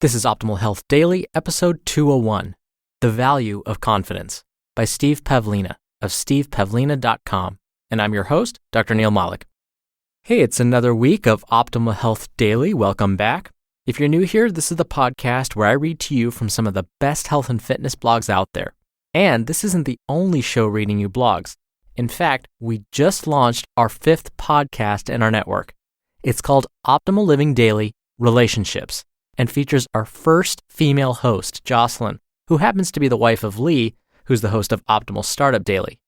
This is Optimal Health Daily, episode 201, The Value of Confidence, by Steve Pavlina of stevepavlina.com, and I'm your host, Dr. Neil Malik. Hey, it's another week of Optimal Health Daily. Welcome back. If you're new here, this is the podcast where I read to you from some of the best health and fitness blogs out there. And this isn't the only show reading you blogs. In fact, we just launched our 5th podcast in our network. It's called Optimal Living Daily Relationships, and features our first female host, Jocelyn, who happens to be the wife of Lee, who's the host of Optimal Startup Daily.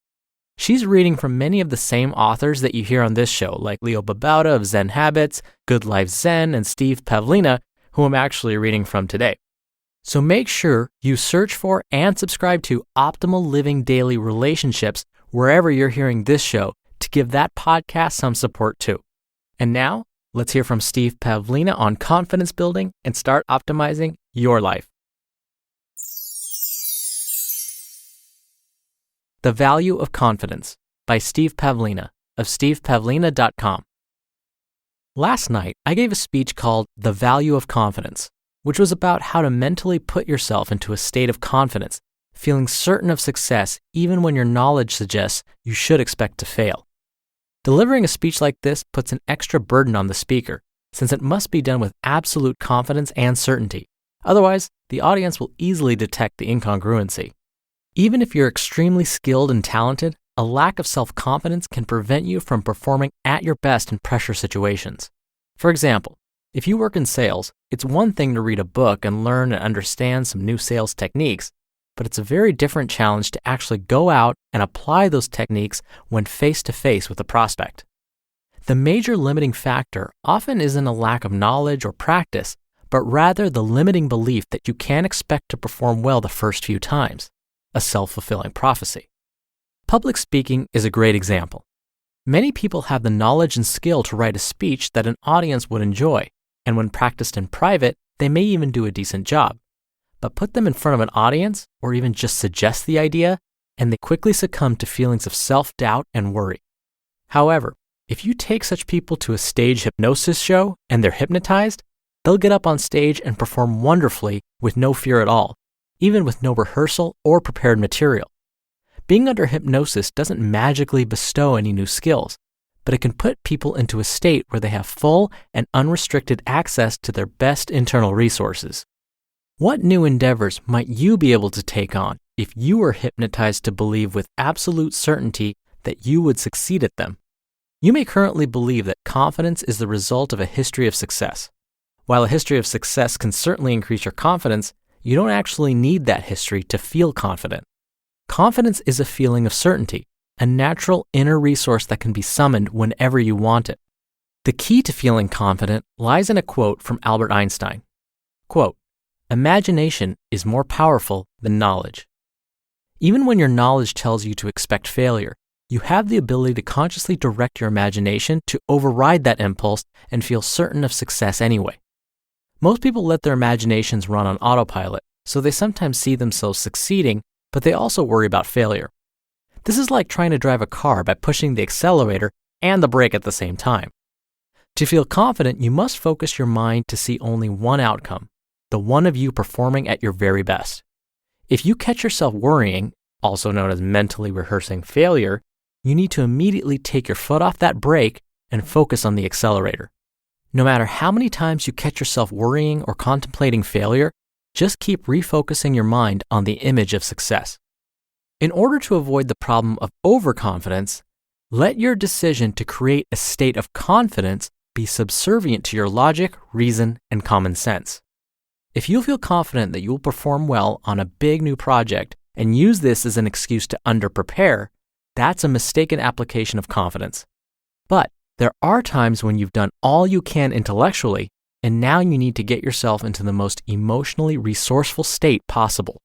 She's reading from many of the same authors that you hear on this show, like Leo Babauta of Zen Habits, Good Life Zen, and Steve Pavlina, who I'm actually reading from today. So make sure you search for and subscribe to Optimal Living Daily Relationships wherever you're hearing this show to give that podcast some support too. And now, let's hear from Steve Pavlina on confidence building and start optimizing your life. The Value of Confidence by Steve Pavlina of stevepavlina.com. Last night, I gave a speech called The Value of Confidence, which was about how to mentally put yourself into a state of confidence, feeling certain of success even when your knowledge suggests you should expect to fail. Delivering a speech like this puts an extra burden on the speaker, since it must be done with absolute confidence and certainty. Otherwise, the audience will easily detect the incongruency. Even if you're extremely skilled and talented, a lack of self-confidence can prevent you from performing at your best in pressure situations. For example, if you work in sales, it's one thing to read a book and learn and understand some new sales techniques, but it's a very different challenge to actually go out and apply those techniques when face-to-face with a prospect. The major limiting factor often isn't a lack of knowledge or practice, but rather the limiting belief that you can't expect to perform well the first few times, a self-fulfilling prophecy. Public speaking is a great example. Many people have the knowledge and skill to write a speech that an audience would enjoy, and when practiced in private, they may even do a decent job. But put them in front of an audience, or even just suggest the idea, and they quickly succumb to feelings of self-doubt and worry. However, if you take such people to a stage hypnosis show and they're hypnotized, they'll get up on stage and perform wonderfully with no fear at all, even with no rehearsal or prepared material. Being under hypnosis doesn't magically bestow any new skills, but it can put people into a state where they have full and unrestricted access to their best internal resources. What new endeavors might you be able to take on if you were hypnotized to believe with absolute certainty that you would succeed at them? You may currently believe that confidence is the result of a history of success. While a history of success can certainly increase your confidence, you don't actually need that history to feel confident. Confidence is a feeling of certainty, a natural inner resource that can be summoned whenever you want it. The key to feeling confident lies in a quote from Albert Einstein. Quote, "Imagination is more powerful than knowledge." Even when your knowledge tells you to expect failure, you have the ability to consciously direct your imagination to override that impulse and feel certain of success anyway. Most people let their imaginations run on autopilot, so they sometimes see themselves succeeding, but they also worry about failure. This is like trying to drive a car by pushing the accelerator and the brake at the same time. To feel confident, you must focus your mind to see only one outcome, the one of you performing at your very best. If you catch yourself worrying, also known as mentally rehearsing failure, you need to immediately take your foot off that brake and focus on the accelerator. No matter how many times you catch yourself worrying or contemplating failure, just keep refocusing your mind on the image of success. In order to avoid the problem of overconfidence, let your decision to create a state of confidence be subservient to your logic, reason, and common sense. If you feel confident that you will perform well on a big new project and use this as an excuse to underprepare, that's a mistaken application of confidence. But there are times when you've done all you can intellectually, and now you need to get yourself into the most emotionally resourceful state possible.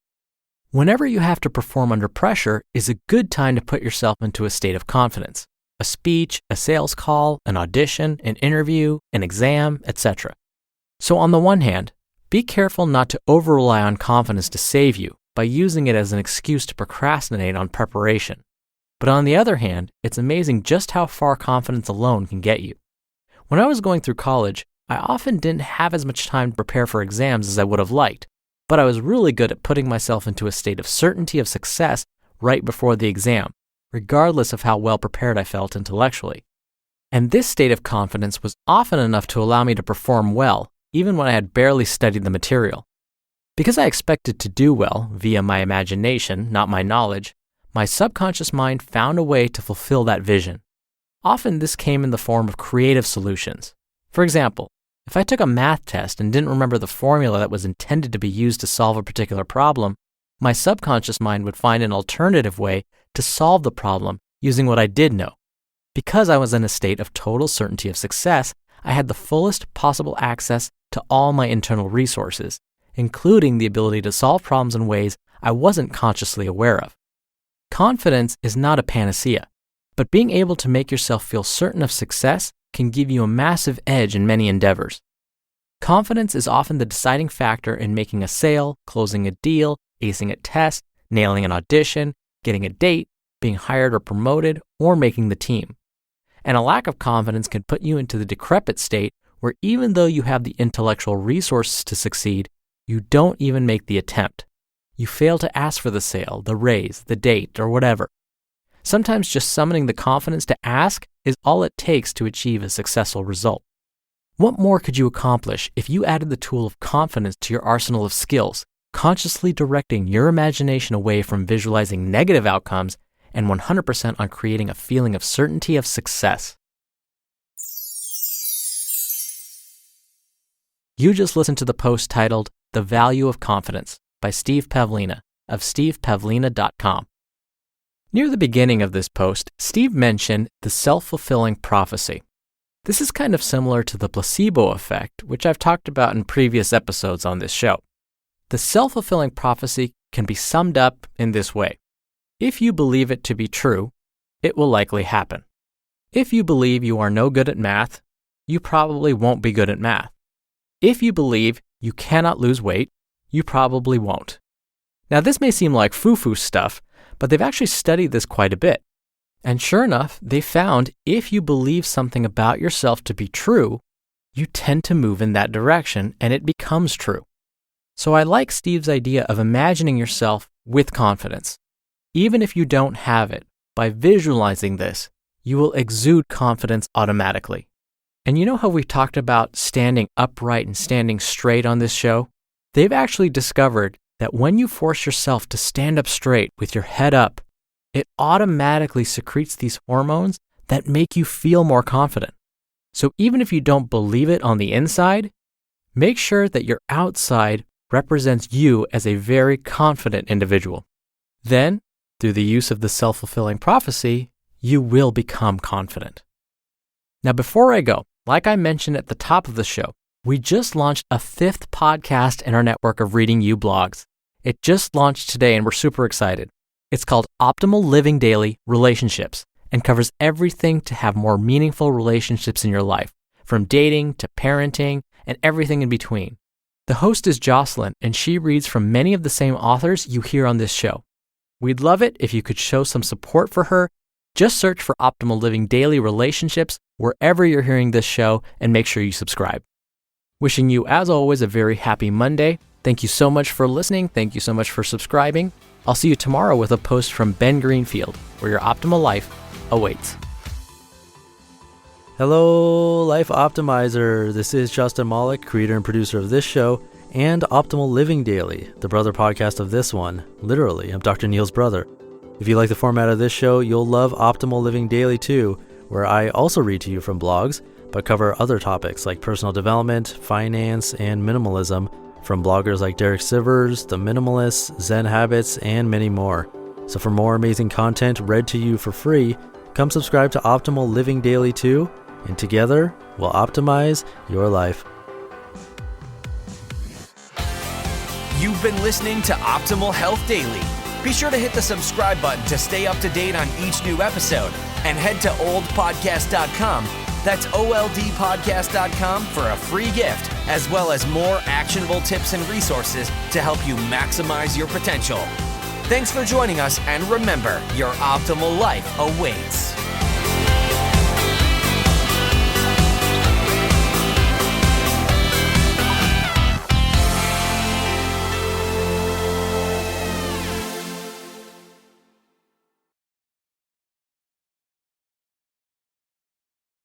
Whenever you have to perform under pressure is a good time to put yourself into a state of confidence. A speech, a sales call, an audition, an interview, an exam, etc. So on the one hand, be careful not to over-rely on confidence to save you by using it as an excuse to procrastinate on preparation. But on the other hand, it's amazing just how far confidence alone can get you. When I was going through college, I often didn't have as much time to prepare for exams as I would have liked, but I was really good at putting myself into a state of certainty of success right before the exam, regardless of how well prepared I felt intellectually. And this state of confidence was often enough to allow me to perform well, even when I had barely studied the material. Because I expected to do well via my imagination, not my knowledge, my subconscious mind found a way to fulfill that vision. Often this came in the form of creative solutions. For example, if I took a math test and didn't remember the formula that was intended to be used to solve a particular problem, my subconscious mind would find an alternative way to solve the problem using what I did know. Because I was in a state of total certainty of success, I had the fullest possible access to all my internal resources, including the ability to solve problems in ways I wasn't consciously aware of. Confidence is not a panacea, but being able to make yourself feel certain of success can give you a massive edge in many endeavors. Confidence is often the deciding factor in making a sale, closing a deal, acing a test, nailing an audition, getting a date, being hired or promoted, or making the team. And a lack of confidence can put you into the decrepit state where even though you have the intellectual resources to succeed, you don't even make the attempt. You fail to ask for the sale, the raise, the date, or whatever. Sometimes just summoning the confidence to ask is all it takes to achieve a successful result. What more could you accomplish if you added the tool of confidence to your arsenal of skills, consciously directing your imagination away from visualizing negative outcomes and 100% on creating a feeling of certainty of success? You just listened to the post titled The Value of Confidence by Steve Pavlina of stevepavlina.com. Near the beginning of this post, Steve mentioned the self-fulfilling prophecy. This is kind of similar to the placebo effect, which I've talked about in previous episodes on this show. The self-fulfilling prophecy can be summed up in this way. If you believe it to be true, it will likely happen. If you believe you are no good at math, you probably won't be good at math. If you believe you cannot lose weight, you probably won't. Now, this may seem like foo-foo stuff, but they've actually studied this quite a bit. And sure enough, they found if you believe something about yourself to be true, you tend to move in that direction and it becomes true. So I like Steve's idea of imagining yourself with confidence. Even if you don't have it, by visualizing this, you will exude confidence automatically. And you know how we've talked about standing upright and standing straight on this show? They've actually discovered that when you force yourself to stand up straight with your head up, it automatically secretes these hormones that make you feel more confident. So even if you don't believe it on the inside, make sure that your outside represents you as a very confident individual. Then, through the use of the self-fulfilling prophecy, you will become confident. Now, before I go, like I mentioned at the top of the show, we just launched a 5th podcast in our network of Reading You blogs. It just launched today and we're super excited. It's called Optimal Living Daily Relationships and covers everything to have more meaningful relationships in your life, from dating to parenting and everything in between. The host is Jocelyn and she reads from many of the same authors you hear on this show. We'd love it if you could show some support for her. Just search for Optimal Living Daily Relationships wherever you're hearing this show and make sure you subscribe. Wishing you, as always, a very happy Monday. Thank you so much for listening. Thank you so much for subscribing. I'll see you tomorrow with a post from Ben Greenfield, where your optimal life awaits. Hello, Life Optimizer. This is Justin Malik, creator and producer of this show and Optimal Living Daily, the brother podcast of this one. Literally, I'm Dr. Neil's brother. If you like the format of this show, you'll love Optimal Living Daily too, where I also read to you from blogs, but cover other topics like personal development, finance, and minimalism from bloggers like Derek Sivers, The Minimalists, Zen Habits, and many more. So for more amazing content read to you for free, come subscribe to Optimal Living Daily too, and together we'll optimize your life. You've been listening to Optimal Health Daily. Be sure to hit the subscribe button to stay up to date on each new episode, and head to oldpodcast.com. That's oldpodcast.com for a free gift, as well as more actionable tips and resources to help you maximize your potential. Thanks for joining us, and remember, your optimal life awaits.